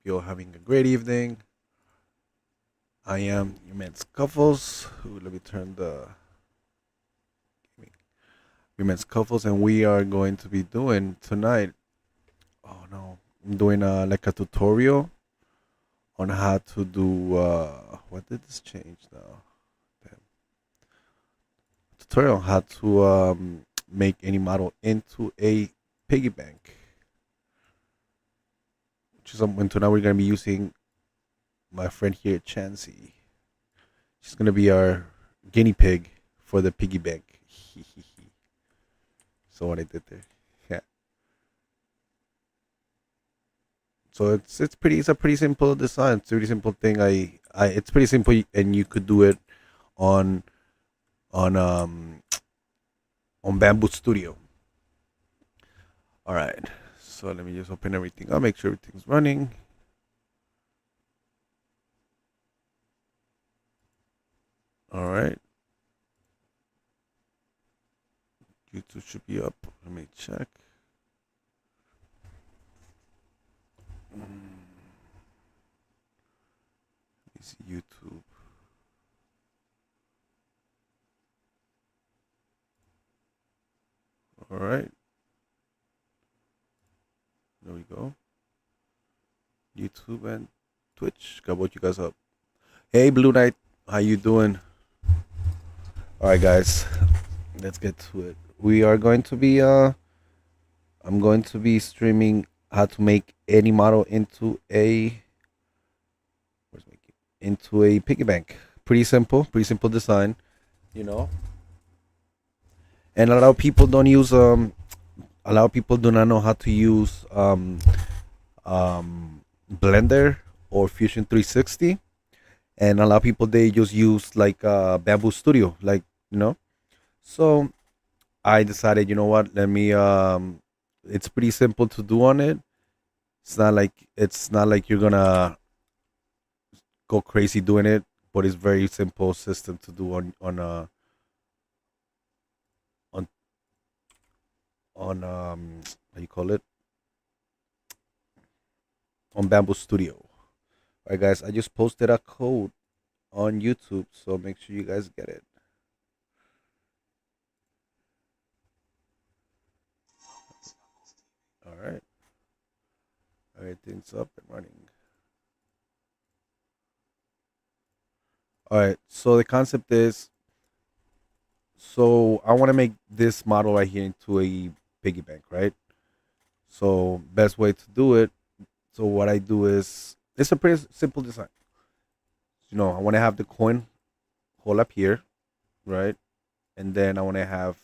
you're having a great evening. I am Immense Cuffles. Ooh, let me turn the Immense Cuffles, and we are going to be doing tonight. Oh no, I'm doing like a tutorial on how to do. What did this change now? Damn. Tutorial on how to make any model into a piggy bank. Which is and tonight we're gonna be using my friend here, Chansey. She's gonna be our guinea pig for the piggy bank. So what I did there. Yeah. So it's a pretty simple design. It's a pretty simple thing. I it's pretty simple and you could do it on on um on Bambu Studio. All right. So let me just open everything. I'll make sure everything's running. All right. YouTube should be up. Let me check. Let me see YouTube. All right. There we go. YouTube and Twitch. Got what you guys up. Hey Blue Knight, how you doing? All right, guys, let's get to it. We are going to be I'm going to be streaming how to make any model into a where's my key? Into a piggy bank. Pretty simple design, you know. And a lot of people don't use a lot of people do not know how to use Blender or Fusion 360, and a lot of people they just use like Bambu Studio, like you know. So I decided, you know what? Let me. It's pretty simple to do on it. It's not like you're gonna go crazy doing it, but it's very simple system to do on how you call it, on Bamboo Studio. All right, guys. I just posted a code on YouTube, so make sure you guys get it. All right, everything's up and running. All right. So the concept is, so I want to make this model right here into a piggy bank, right? So best way to do it. So what I do is it's a pretty simple design. You know, I want to have the coin hole up here, right? And then I want to have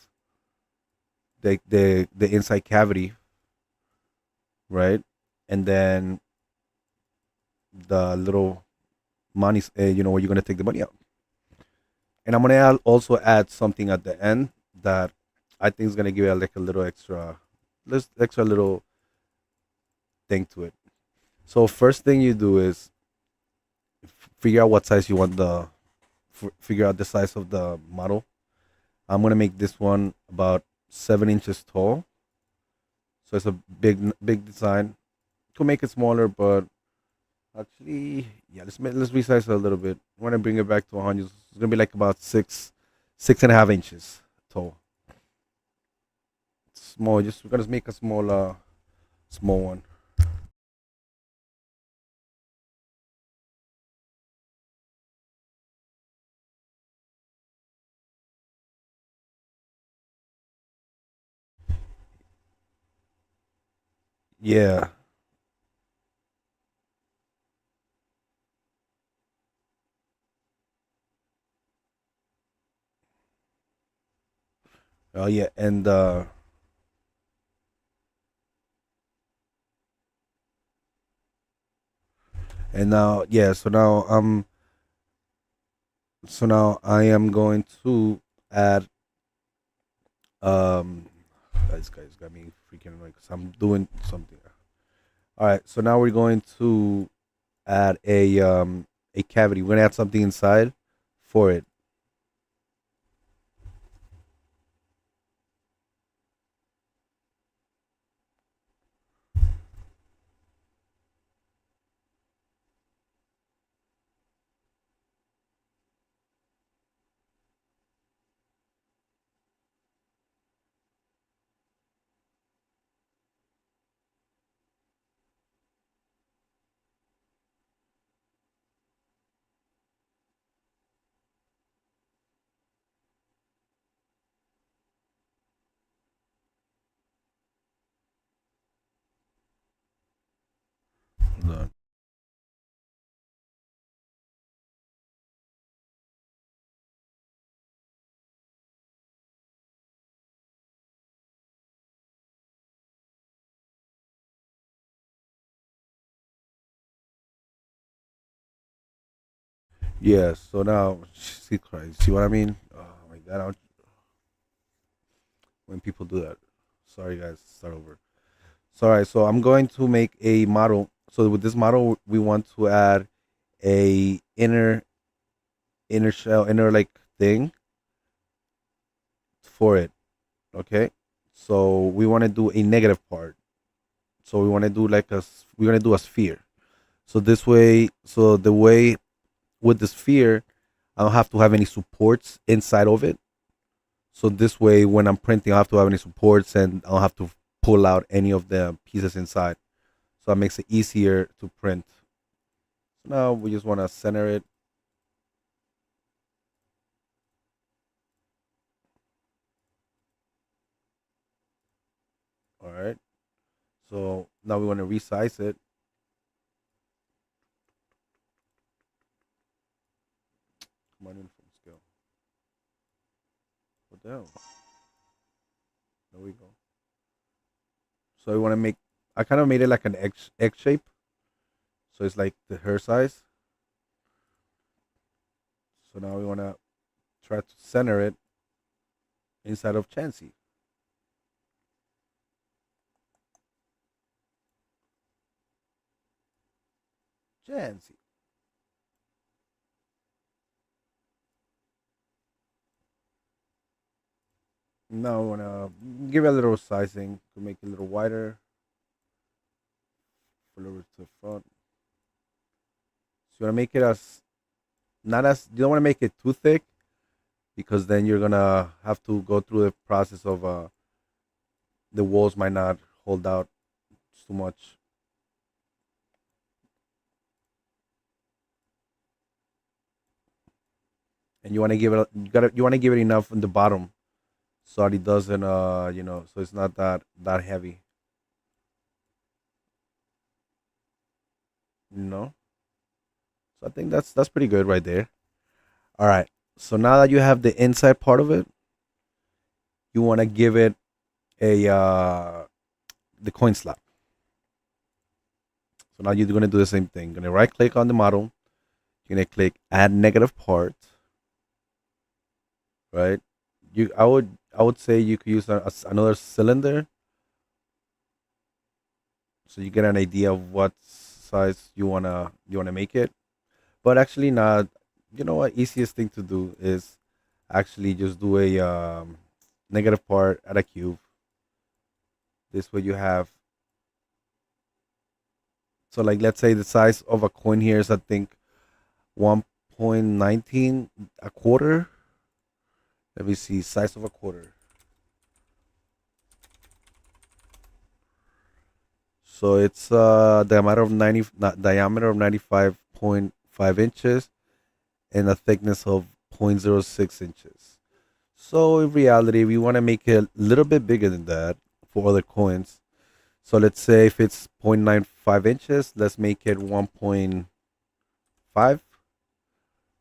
the inside cavity, right? And then the little money, you know, where you're gonna take the money out. And I'm gonna also add something at the end that I think is gonna give it like a little extra, this extra little thing to it. So first thing you do is figure out what size you want figure out the size of the model. I'm gonna make this one about 7 inches tall. So it's a big design. Could make it smaller, but actually, yeah, let's resize it a little bit. I want to bring it back to 100. It's gonna be like about 6.5 inches tall. Small. Just we're gonna make a small one. Yeah. Oh yeah, and now yeah. So now I am going to add um. This guy's got me freaking annoyed because I'm doing something. All right, so now we're going to add a cavity. We're gonna add something inside for it. Yeah. So now, see, Christ, see what I mean? Oh my God! When people do that, sorry guys, start over. So, all right. So I'm going to make a model. So with this model, we want to add a inner shell, inner like thing for it. Okay. So we want to do a negative part. So we want to do we want to do a sphere. So this way, so the way with the sphere, I don't have to have any supports inside of it. So this way, when I'm printing, I don't have to have any supports, and I don't have to pull out any of the pieces inside. So that makes it easier to print. So now we just want to center it. All right. So now we want to resize it. Come on, uniform scale. What the hell? There we go. So we want to make. I kind of made it like an X shape. So it's like the her size. So now we want to try to center it inside of Chansey. Chansey. Now we want to give it a little sizing to make it a little wider, a little to the front. So you want to make it as not as you don't want to make it too thick because then you're gonna have to go through the process of the walls might not hold out too much. And you want to give it you want to give it enough in the bottom so that it doesn't so it's not that heavy, you know. So I think that's pretty good right there. All right. So now that you have the inside part of it, you want to give it a the coin slot. So now you're going to do the same thing. Going to right click on the model. You're going to click add negative part, right? I would say you could use another cylinder so you get an idea of what size you wanna make it. But actually, not. You know what? Easiest thing to do is actually just do a negative part at a cube. This way you have, so like let's say the size of a coin here is I think 1.19 a quarter. Let me see size of a quarter. So it's diameter of 95.5 inches and a thickness of zero point zero 0.06 inches. So in reality, we want to make it a little bit bigger than that for other coins. So let's say if it's 0.95 inches, let's make it 1.5,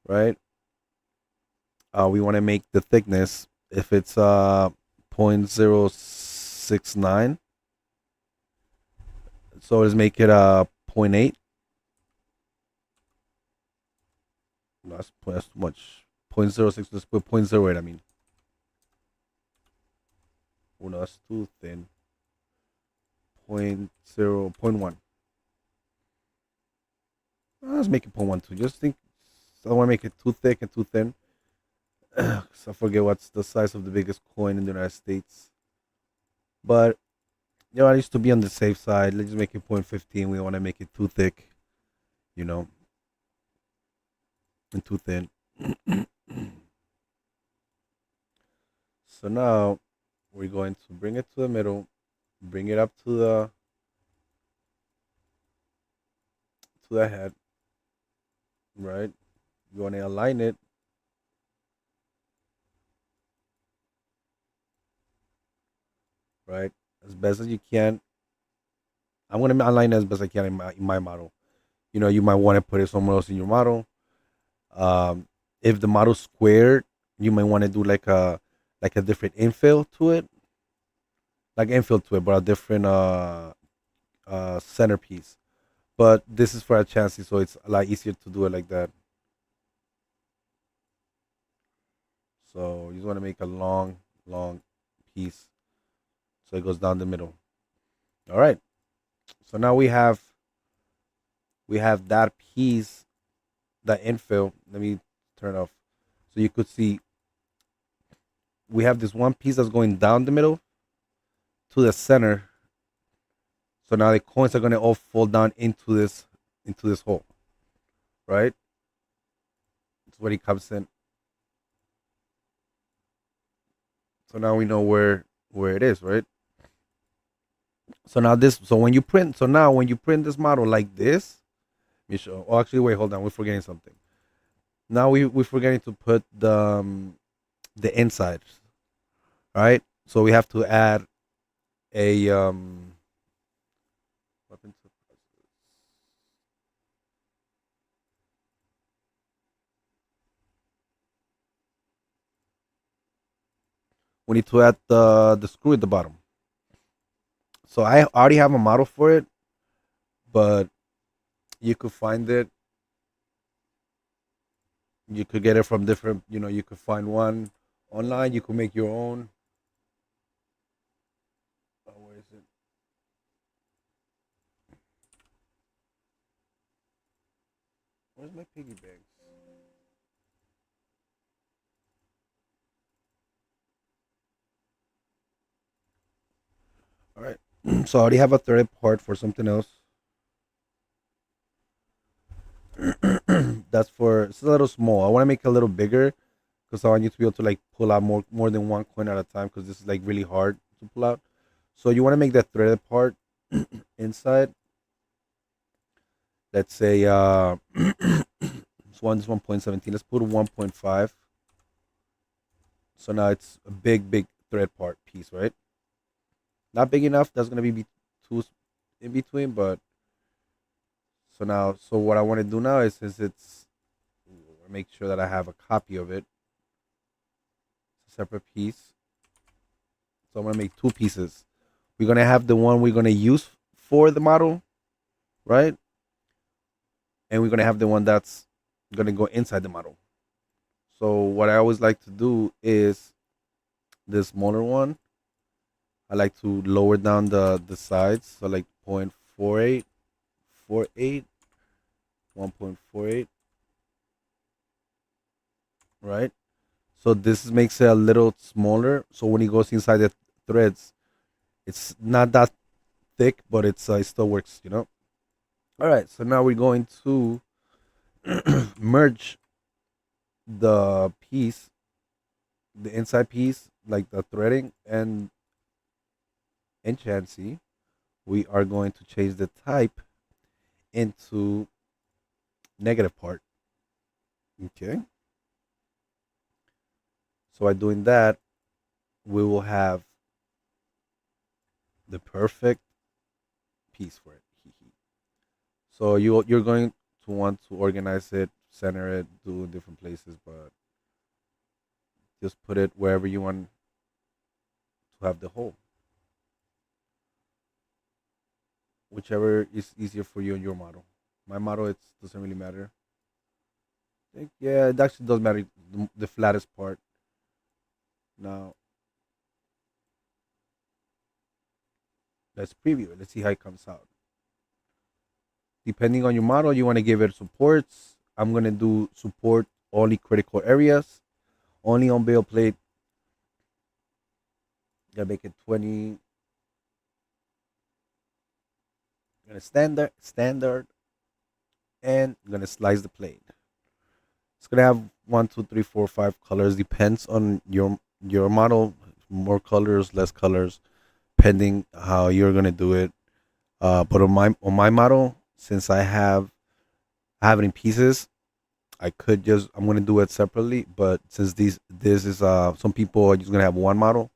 right? We want to make the thickness if it's 0.069. So let's make it zero point 0.8. No, that's too much. 0.06. Let's put 0.08. I mean, oh no, that's too thin. Point zero point 0.1. Let's make it 0.12. Just think, I don't want to make it too thick and too thin. So I forget what's the size of the biggest coin in the United States. But I used to be on the safe side. Let's just make it 0.15. We don't want to make it too thick, you know, and too thin. So now we're going to bring it to the middle, bring it up to the head, right? You want to align it, right, as best as you can. I'm gonna align it as best I can in my model. You might want to put it somewhere else in your model. If the model's squared, you might want to do like a different infill to it, but a different centerpiece. But this is for a chassis, so it's a lot easier to do it like that. So you just want to make a long piece so it goes down the middle. All right. So now we have that piece, that infill. Let me turn it off so you could see. We have this one piece that's going down the middle to the center. So now the coins are gonna all fall down into this hole, right? That's where it comes in. So now we know where it is, right? So when you print this model like this, you show. Oh, actually, wait, hold on, we're forgetting something. Now we're forgetting to put the inside, right? So we have to add a weapon to we need to add the screw at the bottom. So I already have a model for it, but you could find it. You could get it from different. You could find one online. You could make your own. Where is it? Where's my piggy bank? All right. So I already have a threaded part for something else. That's for it's a little small. I want to make it a little bigger because I want you to be able to like pull out more than one coin at a time because this is like really hard to pull out. So you want to make that threaded part inside. Let's say this 1.17. Let's put a 1.5. So now it's a big thread part piece, right? Not big enough. That's gonna be too in between, but so what I want to do now is since it's make sure that I have a copy of it, it's a separate piece. So I'm gonna make two pieces. We're gonna have the one we're gonna use for the model, right? And we're gonna have the one that's gonna go inside the model. So what I always like to do is the smaller one. I like to lower down the sides, so like 0.48, 48, 1.48, right? So this makes it a little smaller. So when it goes inside the threads, it's not that thick, but it still works. All right. So now we're going to merge the piece, the inside piece, like the threading and Chansey. We are going to change the type into negative part. Okay. So by doing that, we will have the perfect piece for it. So you're going to want to organize it, center it, do in different places, but just put it wherever you want to have the hole, whichever is easier for you and your model. My model it doesn't really matter. Yeah, it actually does matter the flattest part. Now let's preview it. Let's see how it comes out. Depending on your model, you want to give it supports. I'm gonna do support only critical areas, only on bail plate. Gonna make it 20. Gonna standard, and I'm gonna slice the plate. It's gonna have one, two, three, four, five colors. Depends on your model. More colors, less colors, depending how you're gonna do it. But on my model, since I have it in pieces, I'm gonna do it separately. But since this is some people are just gonna have one model,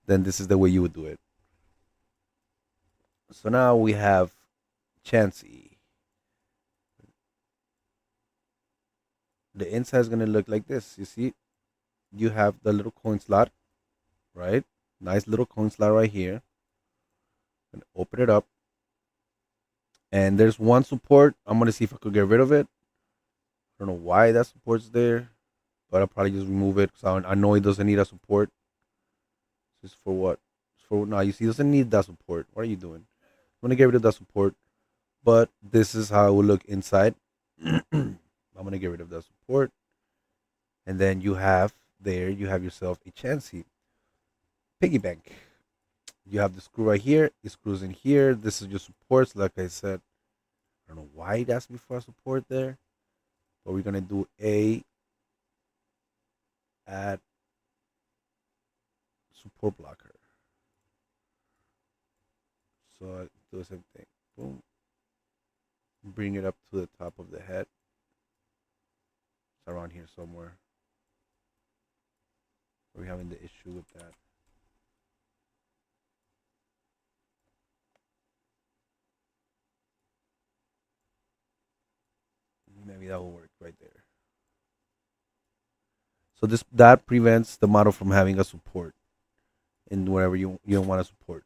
then this is the way you would do it. So now we have Chansey. The inside is gonna look like this. You see, you have the little coin slot, right? Nice little coin slot right here. And open it up, and there's one support. I'm gonna see if I could get rid of it. I don't know why that support's there. but I'll probably just remove it because I know it doesn't need a support. Just for what? For no, you see, it doesn't need that support. What are you doing? I'm gonna get rid of that support, but this is how it will look inside. I'm gonna get rid of that support, and then you have yourself a Chansey piggy bank. You have the screw right here. It screws in here. This is your supports. Like I said, I don't know why it asked me for a support there, but we're gonna do a add support blocker. So I do the same thing. Boom. Bring it up to the top of the head. It's around here somewhere. We're having the issue with that. Maybe that will work right there. So this that prevents the model from having a support in wherever you don't want to support.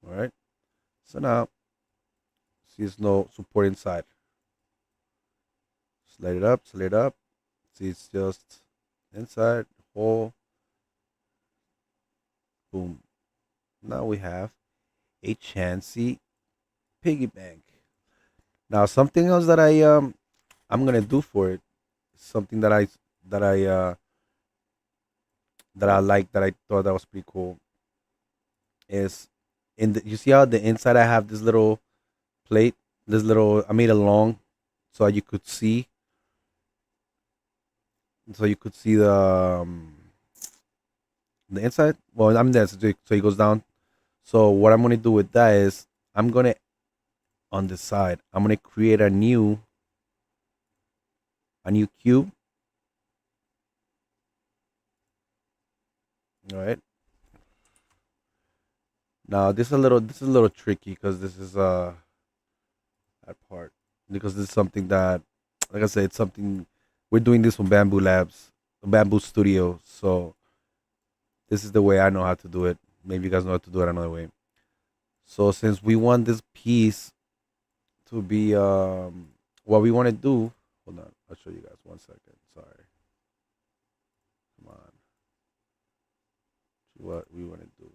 All right. So now see there's no support inside. Slide it up, slide it up. See it's just inside hole. Boom. Now we have a Chansey piggy bank. Now something else that I'm gonna do for it, something that I uh that I like that I thought that was pretty cool is in the you see how the inside I have this little plate, this little I made it long so you could see the inside. Well, I'm there so it goes down. So what I'm gonna do with that is I'm gonna on the side I'm gonna create a new cube. All right. Now this is a little tricky because this is that part because this is something that like I said it's something we're doing this from Bamboo Labs, Bamboo Studio. So this is the way I know how to do it. Maybe you guys know how to do it another way. So since we want this piece to be what we want to do, hold on, I'll show you guys 1 second. Sorry, come on, what we want to do.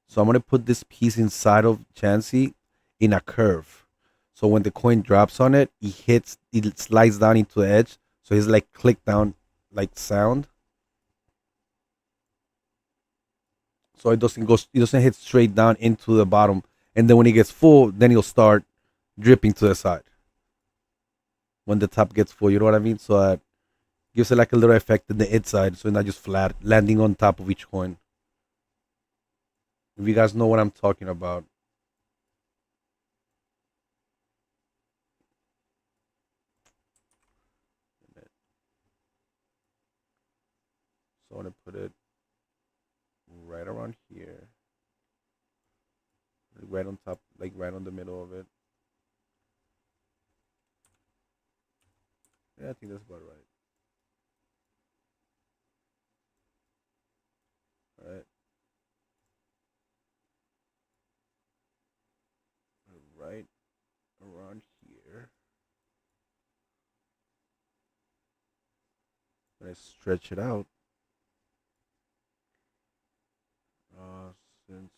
So I'm gonna put this piece inside of Chansey in a curve. So when the coin drops on it, it slides down into the edge. So it's like click down like sound. So it doesn't hit straight down into the bottom. And then when it gets full, then it'll start dripping to the side. When the top gets full, you know what I mean? So that gives it like a little effect in the inside, so it's not just flat, landing on top of each coin. If you guys know what I'm talking about. So I want to put it right around here, right on top, like right on the middle of it. Yeah, I think that's about right. All right, right around here. When I stretch it out, since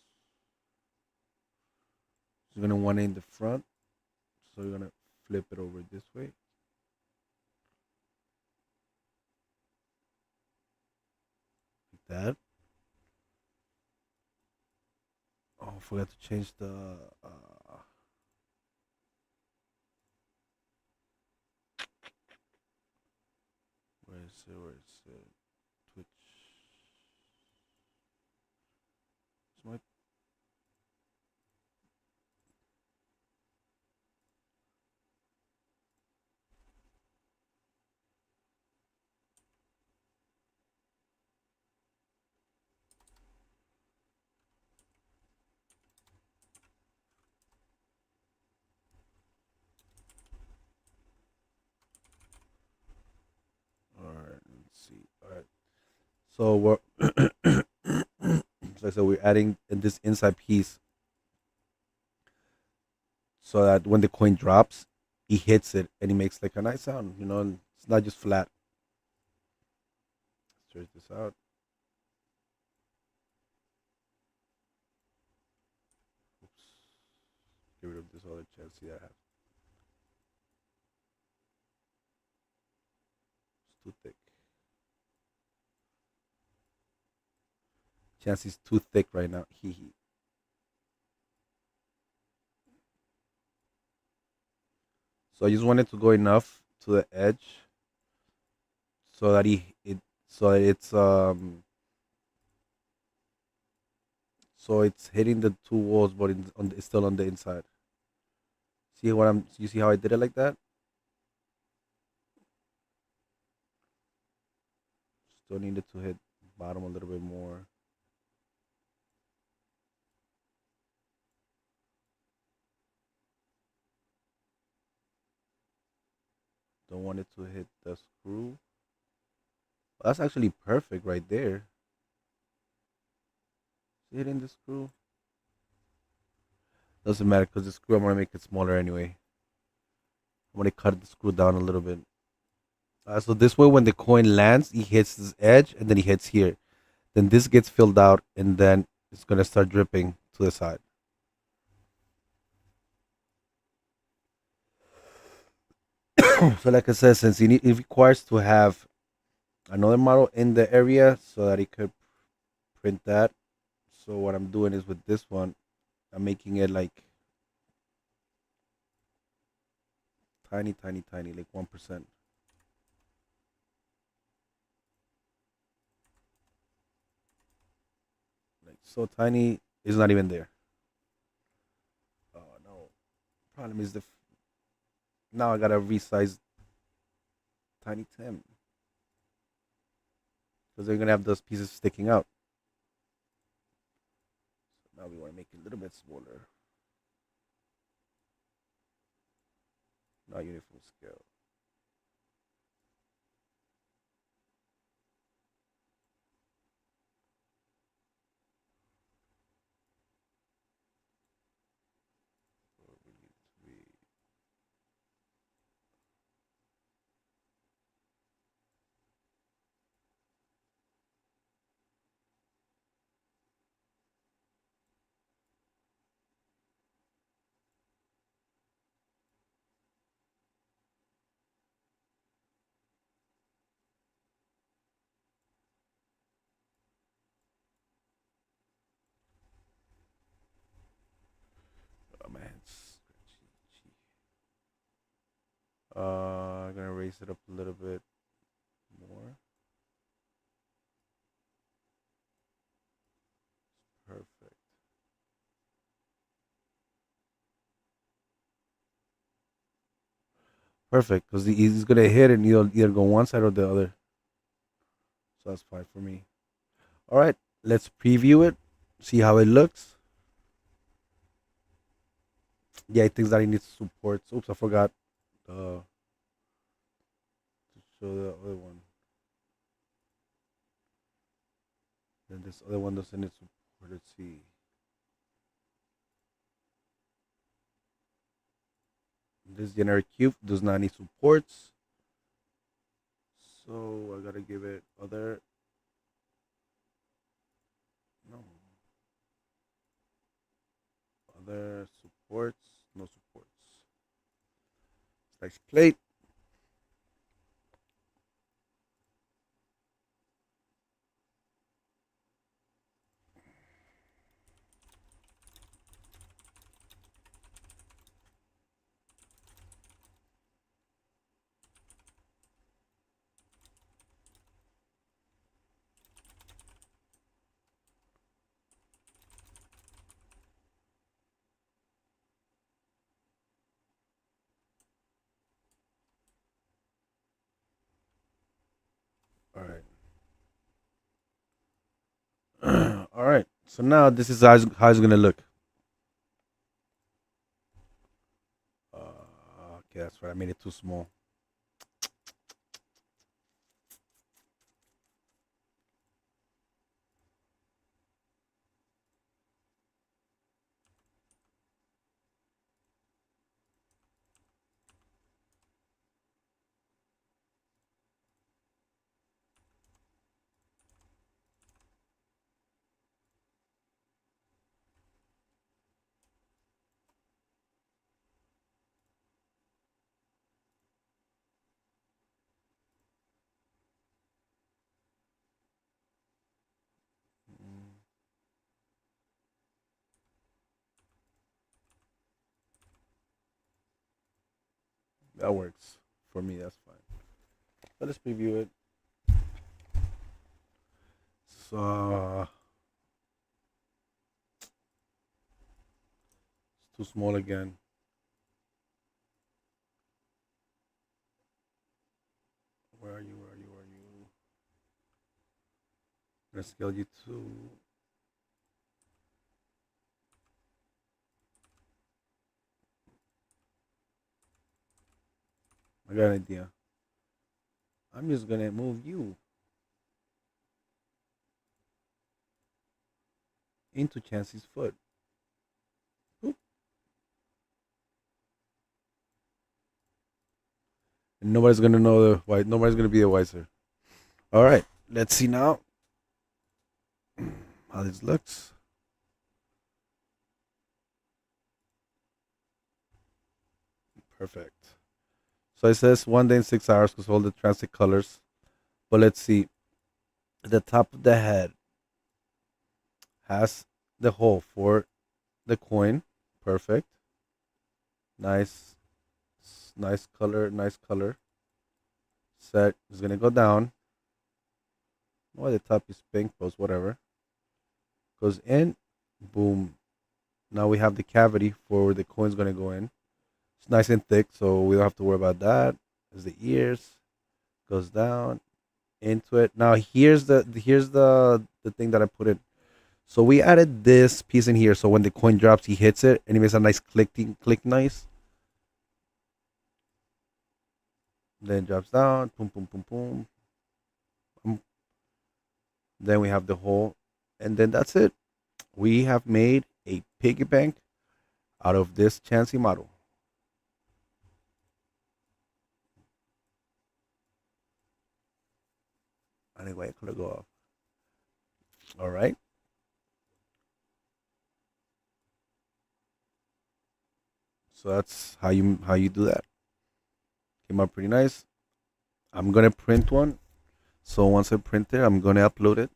you're gonna want it in the front, so you're gonna flip it over this way, like that. Oh, I forgot to change the. Where is it? Where is it? Twitch. My So we're so we're adding in this inside piece so that when the coin drops, he hits it and he makes like a nice sound. You know, it's not just flat. Stretch this out. Oops. Get rid of this other Chansey I have. It's too thick. Chansey's too thick right now. Hee hee. So I just wanted to go enough to the edge so that it's hitting the two walls, but it's still on the inside. See what I'm? You see how I did it like that? Still needed to hit bottom a little bit more. Don't want it to hit the screw. That's actually perfect right there. See hitting the screw? Doesn't matter because the screw I'm gonna make it smaller anyway. I'm gonna cut the screw down a little bit. So this way, when the coin lands, he hits this edge and then he hits here. Then this gets filled out and then it's gonna start dripping to the side. So, like I said, since it requires to have another model in the area so that it could print that. So what I'm doing is with this one, I'm making it like tiny, tiny, tiny, like 1%. Like so tiny, it's not even there. Oh no! Problem is now I gotta resize Tiny Tim because they're gonna have those pieces sticking out. So now we want to make it a little bit smaller. Not uniform scale. So we need to be oh man, it's scratchy. I'm gonna raise it up a little bit more. Perfect. Perfect, because he's gonna hit and either go one side or the other. So that's fine for me. All right, let's preview it, see how it looks. Yeah, it thinks that it needs support. Oops, I forgot to show the other one. Then this other one doesn't need support. Let's see. This generic cube does not need supports. So I gotta give it no other supports, no supports. Slice plate. All right. All right. So now this is how it's gonna look. Okay, that's right. I made it too small. That works for me. That's fine. So let's preview it. So it's too small again. Where are you? Where are you? Where are you? Let's scale you to. I got an idea. I'm just gonna move you into Chansey's foot. Boop. And nobody's gonna know the why. Nobody's gonna be the wiser. All right. Let's see now how this looks. Perfect. So it says 1 day and 6 hours because all the transit colors. But let's see. The top of the head has the hole for the coin. Perfect. Nice. Nice color. Nice color. Set. It's gonna go down. Why the top is pink, but whatever. Goes in. Boom. Now we have the cavity for where the coin's gonna go in. It's nice and thick, so we don't have to worry about that. There's the ears. Goes down into it. Now here's the thing that I put in. So we added this piece in here, so when the coin drops, he hits it, and it makes a nice click noise. Then drops down, boom, boom, boom, boom. Then we have the hole, and then that's it. We have made a piggy bank out of this Chansey model. Anyway, I could go off. All right. So that's how you do that. Came out pretty nice. I'm gonna print one. So once I print it, I'm gonna upload it.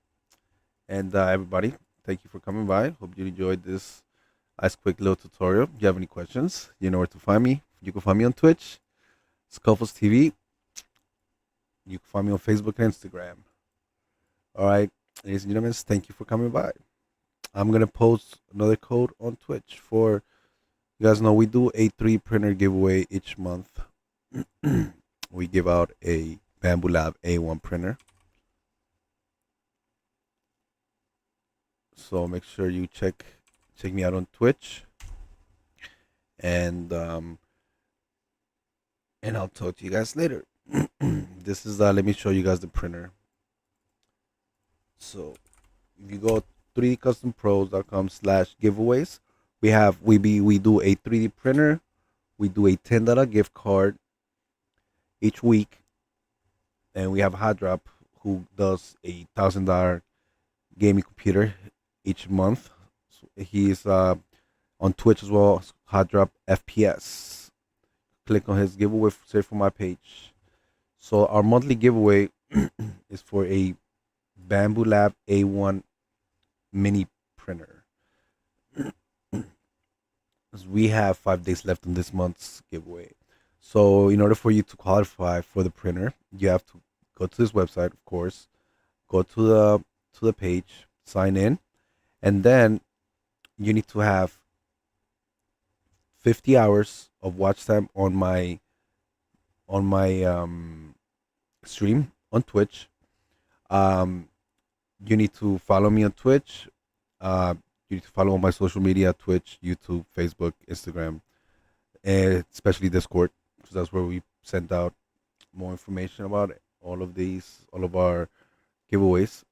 And everybody, thank you for coming by. Hope you enjoyed this nice quick little tutorial. If you have any questions, you know where to find me. You can find me on Twitch, Scuffles TV. You can find me on Facebook and Instagram. All right, ladies and gentlemen, thank you for coming by. I'm gonna post another code on Twitch for you guys know we do a 3 printer giveaway each month. We give out a Bambu Lab A1 printer. So make sure you check me out on Twitch, and I'll talk to you guys later. This is let me show you guys the printer. So if you go 3dcustompros.com/giveaways, we do a 3D printer, we do a $10 gift card each week, and we have Hot Drop who does a $1,000 gaming computer each month. So he's on Twitch as well, Hot Drop FPS. Click on his giveaway straight from my page. So our monthly giveaway is for a Bambu Lab A1 mini printer. We have 5 days left in this month's giveaway. So in order for you to qualify for the printer, you have to go to this website, of course, go to the page, sign in, and then you need to have 50 hours of watch time on my stream on Twitch. Um, you need to follow me on Twitch. You need to follow my social media: Twitch, YouTube, Facebook, Instagram, and especially Discord, because that's where we send out more information about all of our giveaways.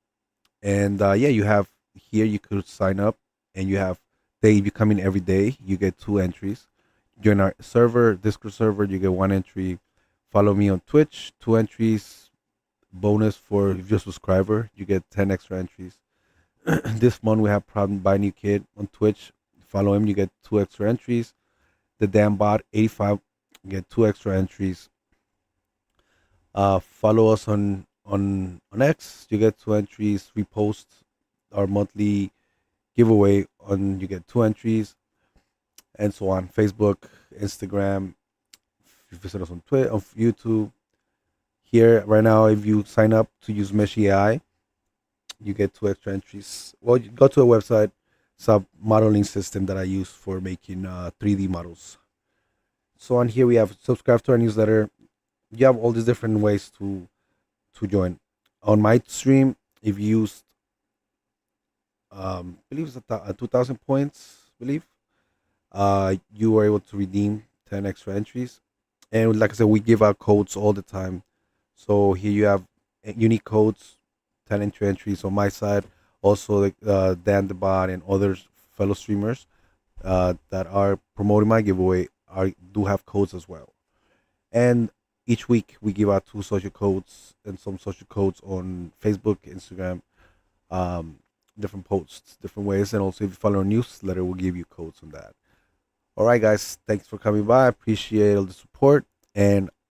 And yeah, you have here you could sign up, and you have if you come in every day, you get 2 entries. Join our server, Discord server, you get 1 entry. Follow me on Twitch, 2 entries. Bonus for if you're a subscriber, you get 10 extra entries. This month we have Problem by New Kid on Twitch. Follow him, you get 2 extra entries. The damn bot 85, you get 2 extra entries. Follow us on X, you get 2 entries. Repost our monthly giveaway on you get 2 entries, and so on. Facebook, Instagram, If you visit us on Twitter, on YouTube, here right now, if you sign up to use Mesh AI, you get 2 extra entries. Well, you go to a website, it's a modeling system that I use for making 3D models. So on here we have subscribe to our newsletter. You have all these different ways to join. On my stream, if you used believe it's 2,000 points, believe you were able to redeem 10 extra entries. And like I said, we give out codes all the time. So here you have unique codes, 10 entries on my side. Also, like Dan the Bot and other fellow streamers that are promoting my giveaway do have codes as well. And each week we give out 2 social codes and some social codes on Facebook, Instagram, um, different posts, different ways. And also, if you follow our newsletter, we'll give you codes on that. All right, guys, thanks for coming by. I appreciate all the support, and